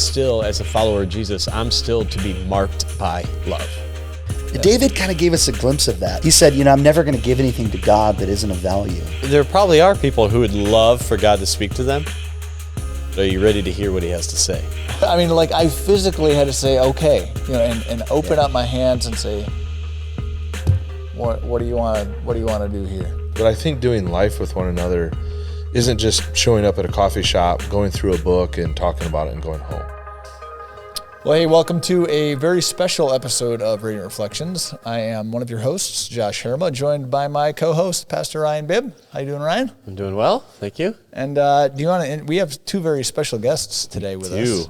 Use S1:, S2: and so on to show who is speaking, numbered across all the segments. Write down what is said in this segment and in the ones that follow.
S1: still, as a follower of Jesus, I'm still to be marked by love.
S2: David kind of gave us a glimpse of that. He said, I'm never going to give anything to God that isn't of value.
S1: There probably are people who would love for God to speak to them. But are you ready to hear what he has to say?
S3: I mean, like, I physically had to say, okay, and open up my hands and say, what do you want to do here?
S4: But I think doing life with one another isn't just showing up at a coffee shop, going through a book and talking about it and going home.
S3: Well, hey, welcome to a very special episode of Radiant Reflections. I am one of your hosts, Josh Herrema, joined by my co-host, Pastor Ryan Bibb. How you doing, Ryan?
S1: I'm doing well, thank you.
S3: And we have two very special guests today with us.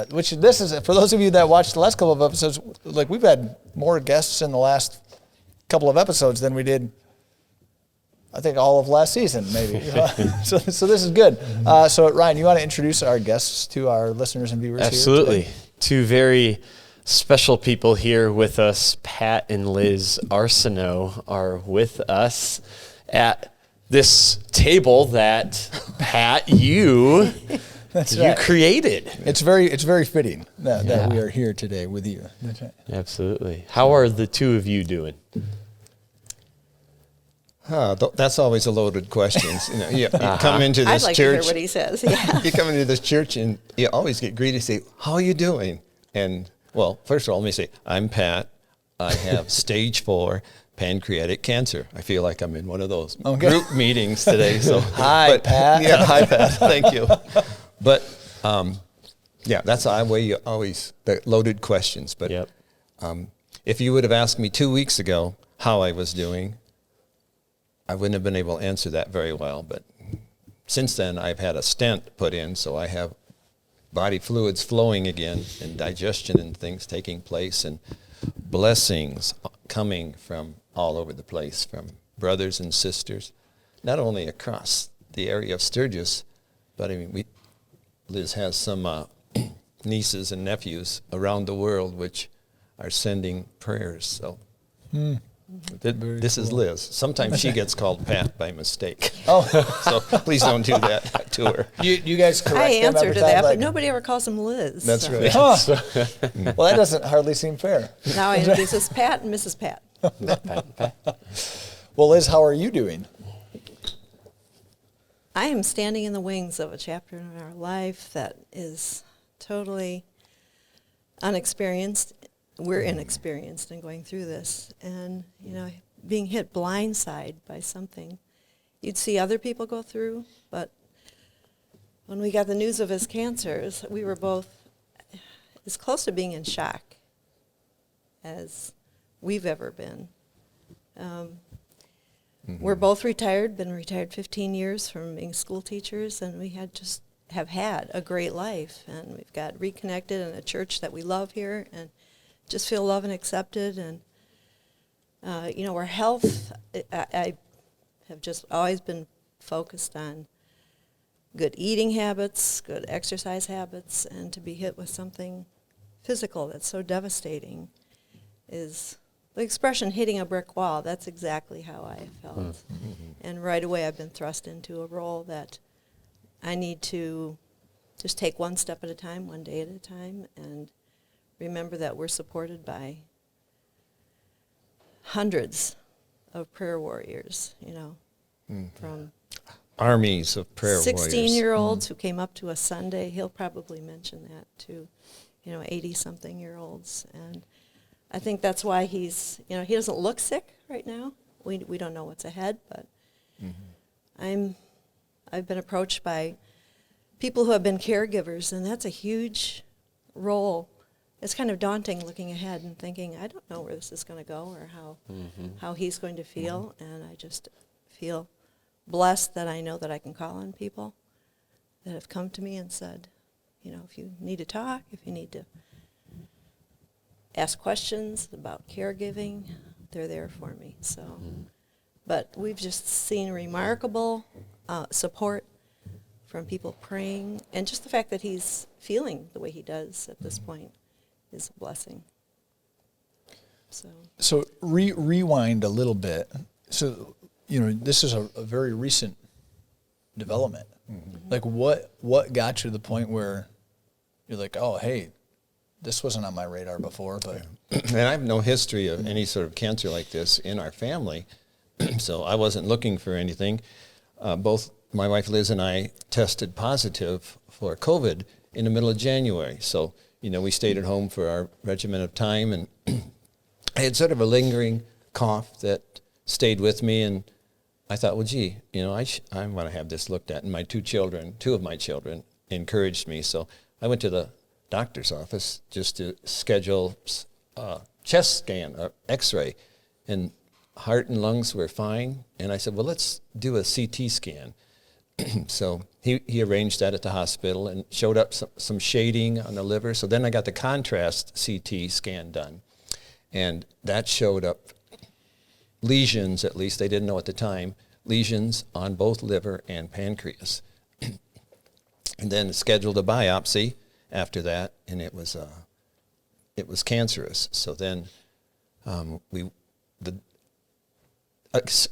S3: This is, for those of you that watched the last couple of episodes, like, we've had more guests in the last couple of episodes than we did, I think, all of last season, maybe. So this is good. So, Ryan, you want to introduce our guests to our listeners and viewers?
S1: Absolutely.
S3: Here today?
S1: Two very special people here with us. Pat and Liz Arseneau are with us at this table that, Pat, you created.
S3: It's very fitting that we are here today with you. That's right.
S1: Absolutely. How are the two of you doing?
S5: That's always a loaded question. You come into this
S6: I'd like
S5: church.
S6: to hear what he says. Yeah.
S5: You come into this church and you always get greeted. Say, "How are you doing?" And well, first of all, let me say, I'm Pat. I have stage 4 pancreatic cancer. I feel like I'm in one of those group meetings today. So
S3: hi, Pat.
S5: Yeah, hi, Pat. Thank you. But that's the way you always the loaded questions. But
S1: yep.
S5: If you would have asked me 2 weeks ago how I was doing, I wouldn't have been able to answer that very well, but since then I've had a stent put in, so I have body fluids flowing again and digestion and things taking place and blessings coming from all over the place, from brothers and sisters, not only across the area of Sturgis, but I mean, Liz has some nieces and nephews around the world which are sending prayers, so... This is Liz. Sometimes she gets called Pat by mistake.
S3: Oh,
S5: so please don't do that to her.
S3: You guys correct
S6: I
S3: them
S6: answer
S3: every
S6: to
S3: time,
S6: that,
S3: like,
S6: but nobody ever calls him Liz.
S5: That's
S6: so.
S5: right.
S3: Huh. Well, that doesn't hardly seem fair.
S6: Now I introduce us Pat and Mrs. Pat.
S3: Well, Liz, how are you doing?
S6: I am standing in the wings of a chapter in our life that is totally unexperienced. We're inexperienced in going through this, and being hit blindside by something you'd see other people go through. But when we got the news of his cancers, we were both as close to being in shock as we've ever been. We're both retired, been retired 15 years from being school teachers, and we have had a great life, and we've got reconnected in a church that we love here, and just feel loved and accepted. And our health, I have just always been focused on good eating habits, good exercise habits, and to be hit with something physical that's so devastating is the expression hitting a brick wall. That's exactly how I felt. Mm-hmm. And right away I've been thrust into a role that I need to just take one step at a time, one day at a time, and remember that we're supported by hundreds of prayer warriors, from
S5: armies of prayer warriors.
S6: 16-year-olds who came up to us Sunday. He'll probably mention that to, 80-something-year-olds. And I think that's why he doesn't look sick right now. We don't know what's ahead, but I've been approached by people who have been caregivers, and that's a huge role. It's kind of daunting looking ahead and thinking, I don't know where this is going to go or how he's going to feel, and I just feel blessed that I know that I can call on people that have come to me and said, if you need to talk, if you need to ask questions about caregiving, they're there for me. So, but we've just seen remarkable support from people praying, and just the fact that he's feeling the way he does at this point is a blessing.
S3: So rewind a little bit. So, this is a very recent development. Mm-hmm. Like what got you to the point where, you're like, oh, hey, this wasn't on my radar before, but.
S5: And I have no history of any sort of cancer like this in our family, so I wasn't looking for anything. Both my wife Liz and I tested positive for COVID in the middle of January, so we stayed at home for our regimen of time, and I had sort of a lingering cough that stayed with me, and I thought, well, gee, I want to have this looked at. And my two of my children encouraged me, so I went to the doctor's office just to schedule a chest scan or x-ray, and heart and lungs were fine. And I said, well, let's do a CT scan. So he arranged that at the hospital and showed up some shading on the liver. So then I got the contrast CT scan done, and that showed up lesions, at least they didn't know at the time, lesions on both liver and pancreas. And then scheduled a biopsy after that, and it was cancerous. So then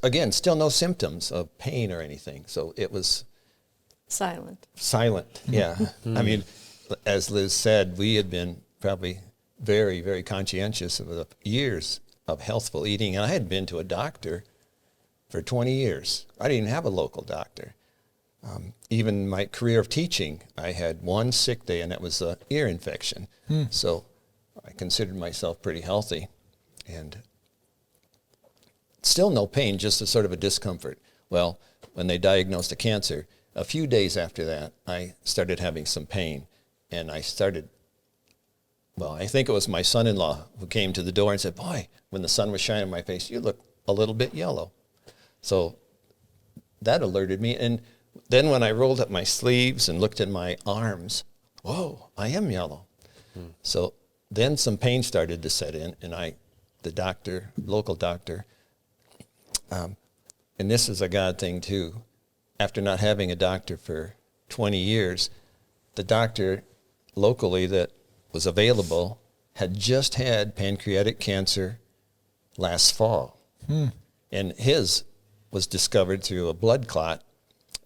S5: again, still no symptoms of pain or anything. So it was
S6: Silent.
S5: Yeah. I mean, as Liz said, we had been probably very, very conscientious of the years of healthful eating. And I had been to a doctor for 20 years. I didn't even have a local doctor. Even my career of teaching, I had one sick day, and that was an ear infection. So I considered myself pretty healthy, and still no pain, just a sort of a discomfort. Well, when they diagnosed the cancer, a few days after that, I started having some pain, and I think it was my son-in-law who came to the door and said, boy, when the sun was shining in my face, you look a little bit yellow. So that alerted me, and then when I rolled up my sleeves and looked at my arms, whoa, I am yellow. So then some pain started to set in, and the local doctor, and this is a God thing too, after not having a doctor for 20 years, the doctor locally that was available had just had pancreatic cancer last fall. And his was discovered through a blood clot,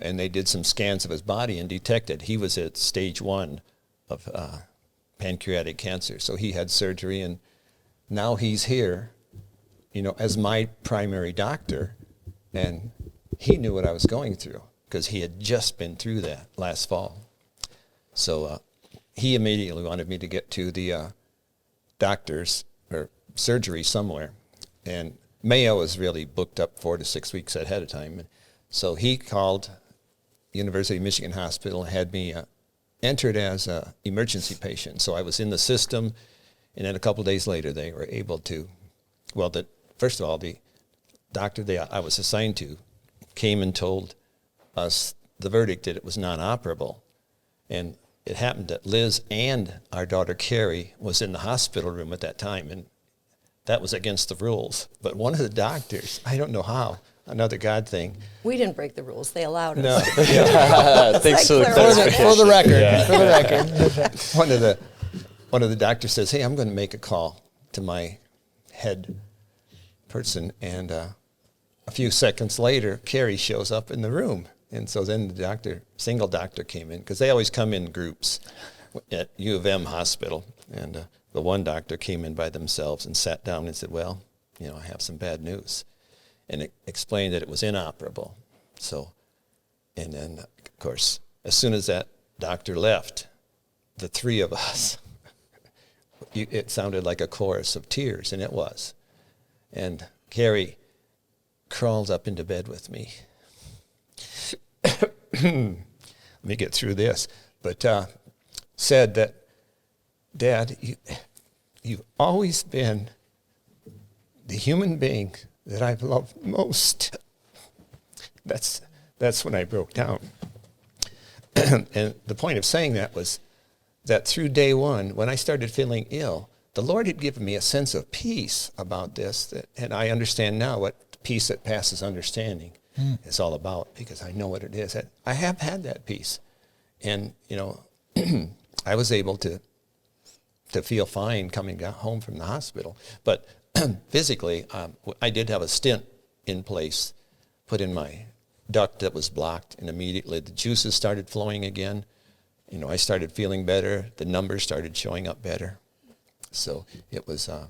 S5: and they did some scans of his body and detected he was at stage 1 of pancreatic cancer. So he had surgery, and now he's here, as my primary doctor, and he knew what I was going through because he had just been through that last fall. So he immediately wanted me to get to the doctor's or surgery somewhere, and Mayo was really booked up 4 to 6 weeks ahead of time. And so he called University of Michigan Hospital and had me entered as an emergency patient. So I was in the system, and then a couple of days later they were able to, first of all, the doctor I was assigned to came and told us the verdict that it was non-operable. And it happened that Liz and our daughter Carrie was in the hospital room at that time, and that was against the rules. But one of the doctors, I don't know how, another God thing.
S6: We didn't break the rules. They allowed us.
S5: No.
S1: Thanks for the
S6: clarification.
S3: For the record.
S1: Yeah.
S3: For the record.
S5: One of the doctors says, hey, I'm going to make a call to my head person. And a few seconds later, Carrie shows up in the room. And so then the single doctor came in, because they always come in groups at U of M hospital. And the one doctor came in by themselves and sat down and said, well, I have some bad news. And it explained that it was inoperable. So, and then, of course, as soon as that doctor left, the three of us, it sounded like a chorus of tears, and it was. And Carrie crawled up into bed with me. Let me get through this. But said that, Dad, you've always been the human being that I've loved most. That's when I broke down. And the point of saying that was that through day one, when I started feeling ill, the Lord had given me a sense of peace about this, and I understand now what peace that passes understanding is all about, because I know what it is. I have had that peace. And, I was able to feel fine coming home from the hospital. But physically, I did have a stent in place, put in my duct that was blocked, and immediately the juices started flowing again. I started feeling better. The numbers started showing up better. So it was a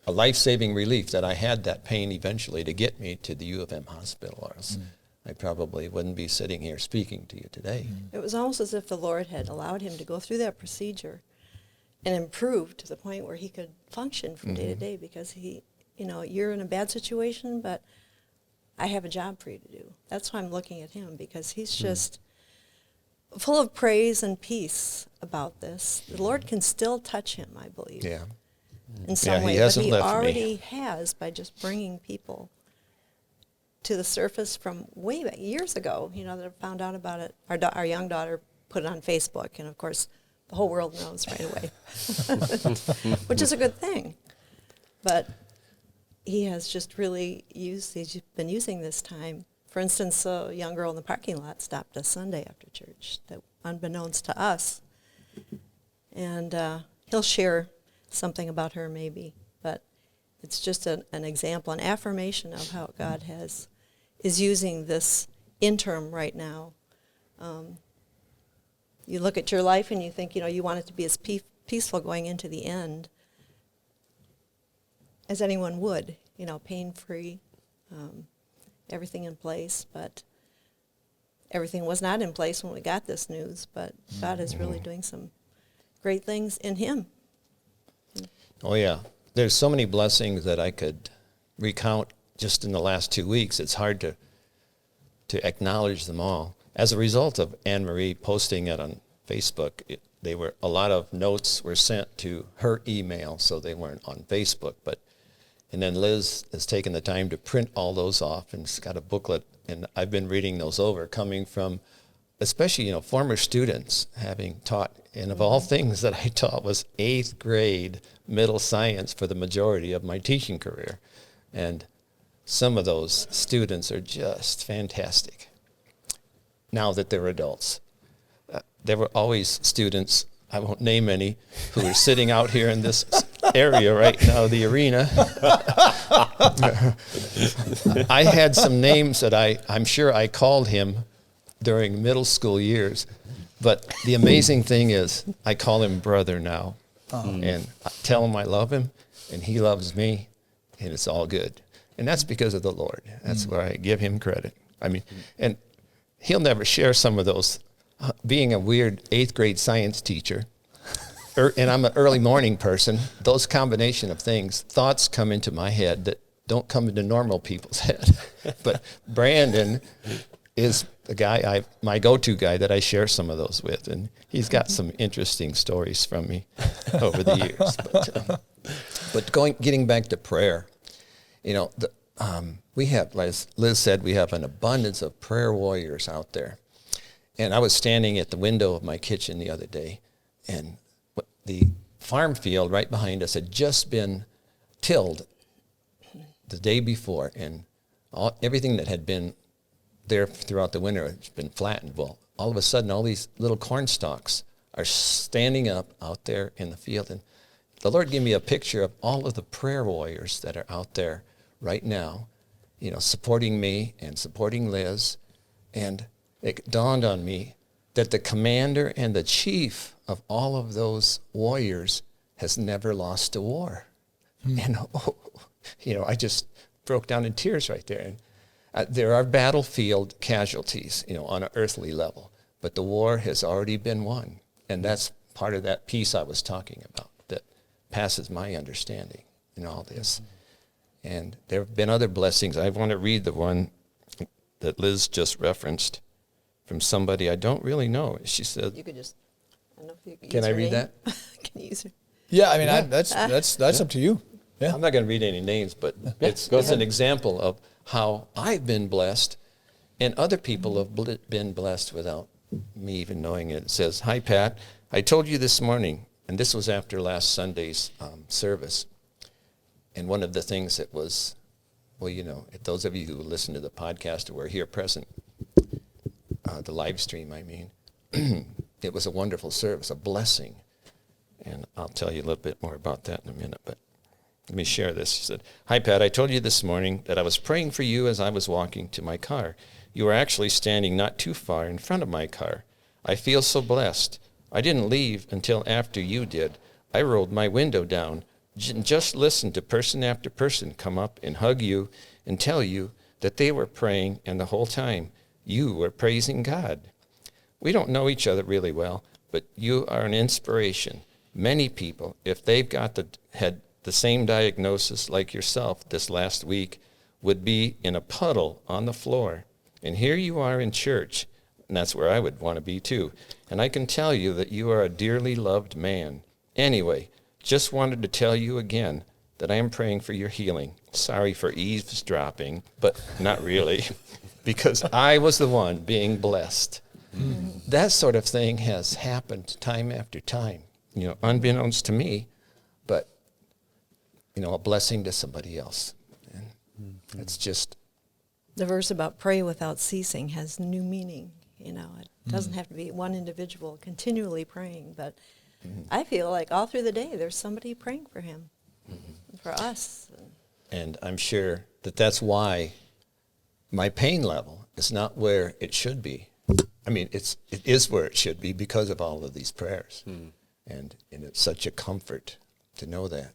S5: life-saving relief that I had that pain eventually to get me to the U of M hospital, or else I probably wouldn't be sitting here speaking to you today.
S6: It was almost as if the Lord had allowed him to go through that procedure and improve to the point where he could function from day to day, because you're in a bad situation, but I have a job for you to do. That's why I'm looking at him, because he's just full of praise and peace about this. The Lord can still touch him, I believe.
S5: Yeah.
S6: In some way,
S5: he
S6: but
S5: hasn't
S6: he
S5: left me.
S6: already has, by just bringing people to the surface from way back, years ago, that have found out about it. Our young daughter put it on Facebook, and of course, the whole world knows right away, which is a good thing. But he has just really he's been using this time. For instance, a young girl in the parking lot stopped us Sunday after church, that unbeknownst to us. And he'll share something about her maybe, but it's just an example, an affirmation of how God is using this interim right now. You look at your life and you think, you want it to be as peaceful going into the end as anyone would, pain-free, everything in place. But everything was not in place when we got this news, but God is really doing some great things in him.
S5: Oh, yeah. There's so many blessings that I could recount just in the last 2 weeks. It's hard to acknowledge them all. As a result of Anne-Marie posting it on Facebook, a lot of notes were sent to her email, so they weren't on Facebook. And then Liz has taken the time to print all those off, and it's got a booklet, and I've been reading those over, coming from especially, former students having taught. And of all things that I taught was 8th grade middle science for the majority of my teaching career. And some of those students are just fantastic now that they're adults. There were always students, I won't name any, who are sitting out here in this area right now, the arena. I had some names that I'm sure I called him during middle school years. But the amazing thing is I call him brother now. And I tell him I love him, and he loves me, and it's all good. And that's because of the Lord. That's where I give him credit. And he'll never share some of those. Being a weird 8th grade science teacher, and I'm an early morning person, those combination of things, thoughts come into my head that don't come into normal people's head. But Brandon is the guy, my go-to guy that I share some of those with, and he's got some interesting stories from me over the years. But getting back to prayer, we have, as Liz said, we have an abundance of prayer warriors out there. And I was standing at the window of my kitchen the other day, and the farm field right behind us had just been tilled the day before, and everything that had been there throughout the winter has been flattened. Well, all of a sudden, all these little corn stalks are standing up out there in the field. And the Lord gave me a picture of all of the prayer warriors that are out there right now, supporting me and supporting Liz. And it dawned on me that the commander and the chief of all of those warriors has never lost a war. And, I just broke down in tears right there. And there are battlefield casualties, on an earthly level, but the war has already been won. And that's part of that peace I was talking about that passes my understanding in all this. And there have been other blessings. I want to read the one that Liz just referenced from somebody I don't really know. She said,
S6: You could just, I don't know if you could
S5: can
S6: use
S5: I
S6: her
S5: read
S6: name.
S5: that?
S3: That's up to you. Yeah.
S5: I'm not going to read any names, but it's an example of how I've been blessed and other people have been blessed without me even knowing it. It says, "Hi, Pat. I told you this morning," and this was after last Sunday's service, and one of the things that was, if those of you who listen to the podcast or were here present, the live stream, it was a wonderful service, a blessing. And I'll tell you a little bit more about that in a minute, but let me share this. She said, "Hi, Pat. I told you this morning that I was praying for you as I was walking to my car. You were actually standing not too far in front of my car. I feel so blessed. I didn't leave until after you did. I rolled my window down and just listened to person after person come up and hug you and tell you that they were praying, and the whole time you were praising God. We don't know each other really well, but you are an inspiration. Many people, if they've had the same diagnosis like yourself this last week, would be in a puddle on the floor. And here you are in church, and that's where I would want to be too. And I can tell you that you are a dearly loved man. Anyway, just wanted to tell you again that I am praying for your healing. Sorry for eavesdropping, but not really, because I was the one being blessed. That sort of thing has happened time after time, unbeknownst to me, but, a blessing to somebody else. And it's just...
S6: The verse about pray without ceasing has new meaning. It doesn't have to be one individual continually praying, but I feel like all through the day there's somebody praying for him, for us.
S5: And I'm sure that that's why my pain level is not where it should be. I mean, it is where it should be because of all of these prayers. And it's such a comfort to know that.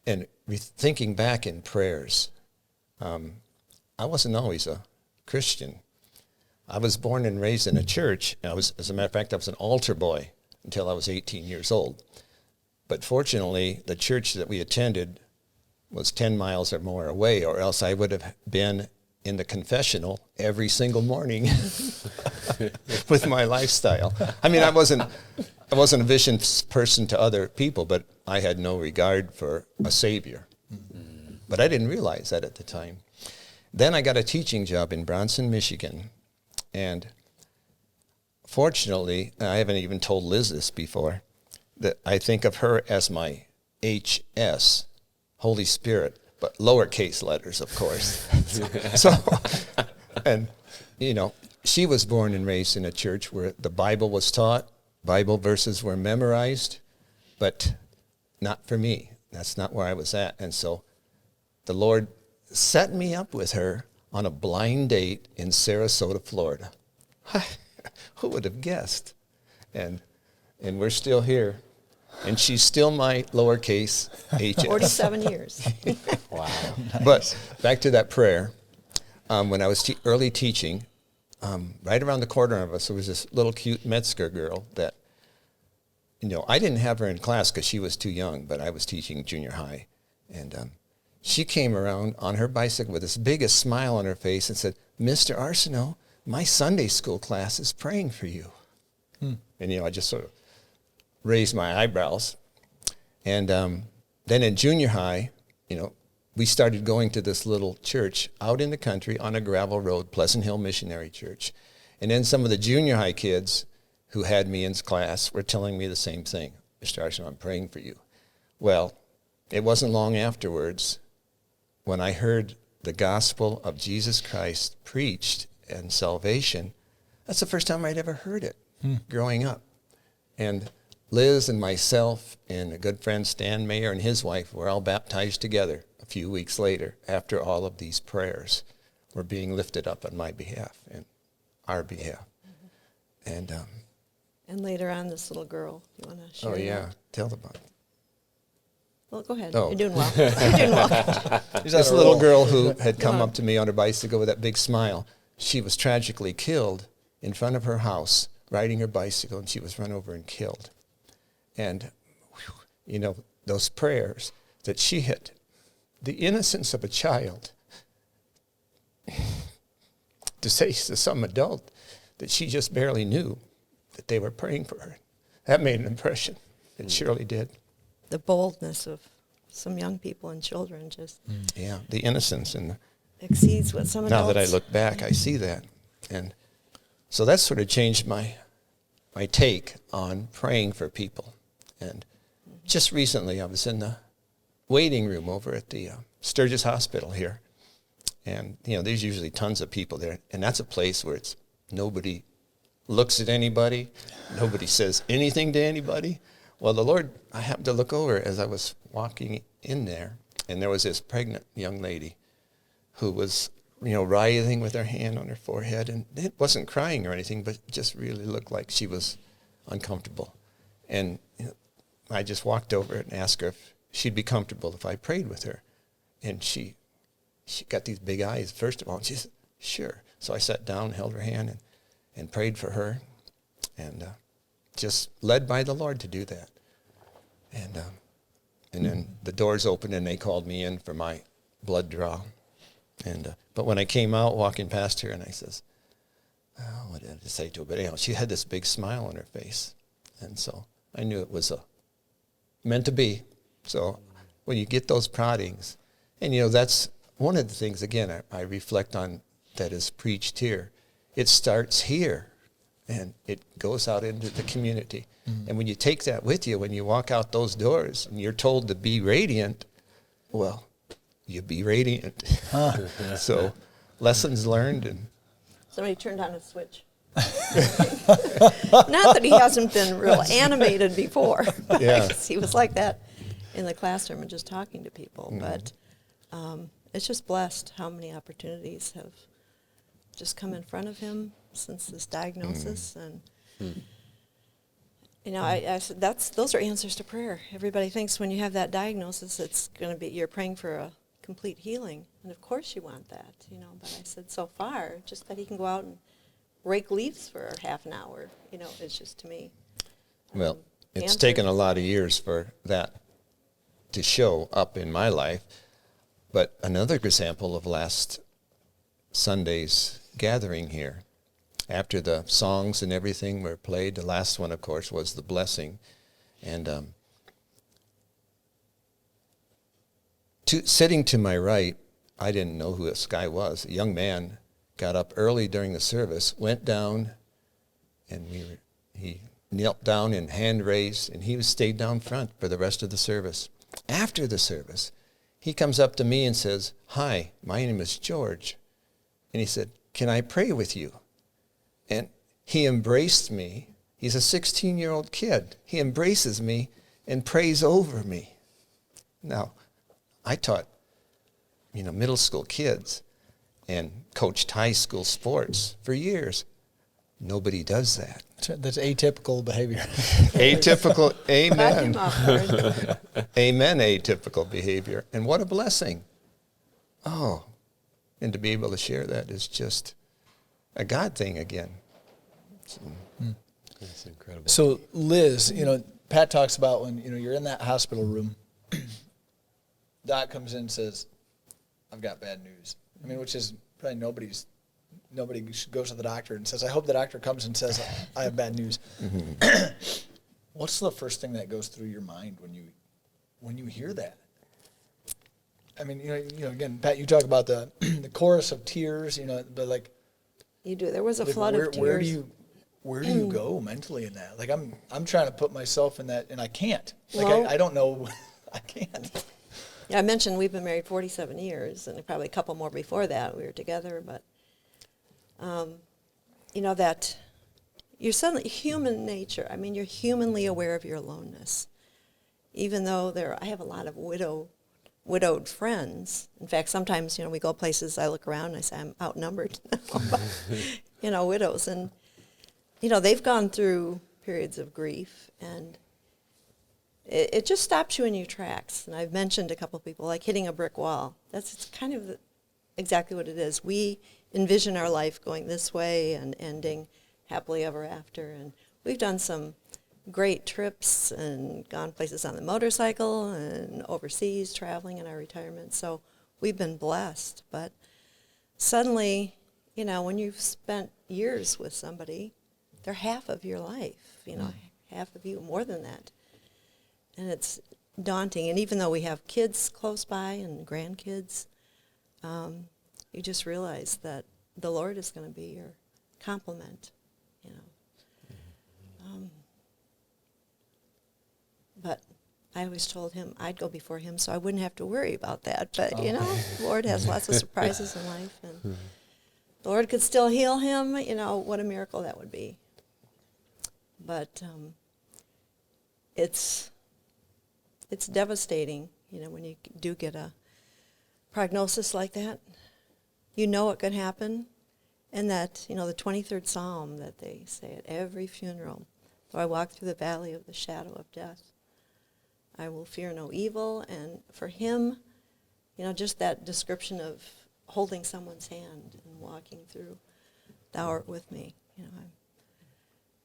S5: And thinking back in prayers, I wasn't always a Christian. I was born and raised in a church. As a matter of fact, I was an altar boy until I was 18 years old. But fortunately, the church that we attended was 10 miles or more away, or else I would have been in the confessional every single morning with my lifestyle. I mean, I wasn't a vicious person to other people, but I had no regard for a savior. But I didn't realize that at the time. Then I got a teaching job in Bronson, Michigan, and fortunately, I haven't even told Liz this before, that I think of her as my HS, Holy Spirit, but lowercase letters, of course. She was born and raised in a church where the Bible was taught, Bible verses were memorized, but not for me. That's not where I was at. And so the Lord set me up with her on a blind date in Sarasota, Florida. Who would have guessed? And we're still here. And she's still my lowercase HS.
S6: 47 years.
S1: Wow.
S5: Nice. But back to that prayer. When I was early teaching, right around the corner of us, there was this little cute Metzger girl that, I didn't have her in class because she was too young, but I was teaching junior high. And she came around on her bicycle with this biggest smile on her face and said, "Mr. Arseneau, my Sunday school class is praying for you." And, I just sort of raised my eyebrows. And then in junior high, we started going to this little church out in the country on a gravel road, Pleasant Hill Missionary Church. And then some of the junior high kids who had me in class were telling me the same thing. "Mr. Arseneau, I'm praying for you." Well, it wasn't long afterwards when I heard the gospel of Jesus Christ preached and salvation. That's the first time I'd ever heard it growing up. And Liz and myself and a good friend, Stan Mayer, and his wife were all baptized together a few weeks later after all of these prayers were being lifted up on my behalf and our behalf. And
S6: later on, this little girl, you want to share?
S5: oh, yeah,
S6: that?
S5: tell them about it.
S6: Well, go ahead.
S5: Oh.
S6: You're doing well. You're doing well.
S5: This little girl who had come up to me on her bicycle with that big smile, she was tragically killed in front of her house riding her bicycle, and she was run over and killed. And, those prayers that she had, the innocence of a child, to say to some adult that she just barely knew that they were praying for her, that made an impression. It surely did.
S6: The boldness of some young people and children just
S5: Yeah, the innocence. And
S6: exceeds what some adults...
S5: now that I look back, I see that. And so that sort of changed my take on praying for people. And just recently, I was in the waiting room over at the Sturgis Hospital here. And, there's usually tons of people there. And that's a place where nobody looks at anybody. Nobody says anything to anybody. Well, the Lord, I happened to look over as I was walking in there, and there was this pregnant young lady who was writhing with her hand on her forehead, and it wasn't crying or anything, but just really looked like she was uncomfortable. And I just walked over and asked her if she'd be comfortable if I prayed with her. And she got these big eyes, first of all, and she said, sure. So I sat down, held her hand, and prayed for her, and just led by the Lord to do that. And then the doors opened, and they called me in for my blood draw. And but when I came out, walking past her, and I says, oh, what did I say to her? But anyhow, she had this big smile on her face. And so I knew it was meant to be. So when you get those proddings, and that's one of the things, again, I reflect on that is preached here. It starts here, and it goes out into the community. And when you take that with you, when you walk out those doors, and you're told to be radiant, well, you be radiant. So lessons learned. And
S6: somebody turned on a switch. Not that he hasn't been real animated before.
S5: Yeah.
S6: He was like that in the classroom and just talking to people. But it's just blessed how many opportunities have just come in front of him since this diagnosis. And I said those are answers to prayer. Everybody thinks when you have that diagnosis, it's going to be you're praying for a complete healing, and of course you want that, But I said so far, just that he can go out and rake leaves for half an hour, it's just to me.
S5: Well, it's
S6: answers.
S5: taken a lot of years for that to show up in my life. But another example of last Sunday's gathering here, after the songs and everything were played, the last one, of course, was the blessing. And sitting to my right, I didn't know who this guy was. A young man got up early during the service, went down, and he knelt down and hand raised, and he stayed down front for the rest of the service. After the service, he comes up to me and says, hi, my name is George. And he said, can I pray with you? And he embraced me. He's a 16-year-old kid. He embraces me and prays over me. Now, I taught, middle school kids and coached high school sports for years. Nobody does that.
S3: That's atypical behavior.
S5: Atypical, amen.
S6: Back him up,
S5: Amen, atypical behavior. And what a blessing. Oh, and to be able to share that is just a God thing again.
S1: That's incredible.
S3: So, Liz, Pat talks about when, you're in that hospital room, Doc comes in and says, I've got bad news. Which is probably nobody goes to the doctor and says, I hope the doctor comes and says, I have bad news. Mm-hmm. What's the first thing that goes through your mind when you hear that? Again, Pat, you talk about the chorus of tears, but like
S6: You do. There was a flood of tears.
S3: Where do you go mentally in that? Like I'm trying to put myself in that, and I can't. Like
S6: Well,
S3: I don't know. I can't.
S6: Yeah, I mentioned we've been married 47 years, and probably a couple more before that we were together. But that you're suddenly human nature. You're humanly aware of your aloneness. Even though I have a lot of widowed friends. In fact, sometimes we go places. I look around and I say I'm outnumbered. Widows, and they've gone through periods of grief, and it just stops you in your tracks. And I've mentioned a couple of people like hitting a brick wall. That's kind of exactly what it is. We envision our life going this way and ending happily ever after. And we've done some great trips and gone places on the motorcycle and overseas traveling in our retirement. So we've been blessed. But suddenly, when you've spent years with somebody, they're half of your life, half of you, more than that. And it's daunting. And even though we have kids close by and grandkids, you just realize that the Lord is going to be your complement, But I always told him I'd go before him so I wouldn't have to worry about that. But, the Lord has lots of surprises in life. And the Lord could still heal him, what a miracle that would be. But it's devastating, when you do get a prognosis like that. you know it could happen. And that, the 23rd Psalm that they say at every funeral, though I walk through the valley of the shadow of death, I will fear no evil. And for him, just that description of holding someone's hand and walking through, thou art with me. I'm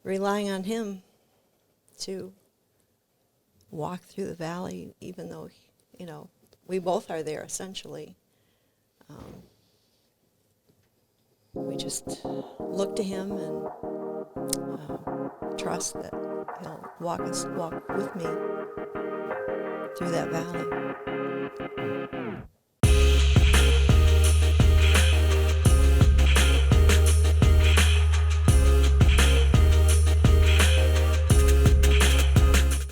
S6: relying on him to walk through the valley, even though, we both are there essentially. We just look to him and trust that he'll walk with me through that valley.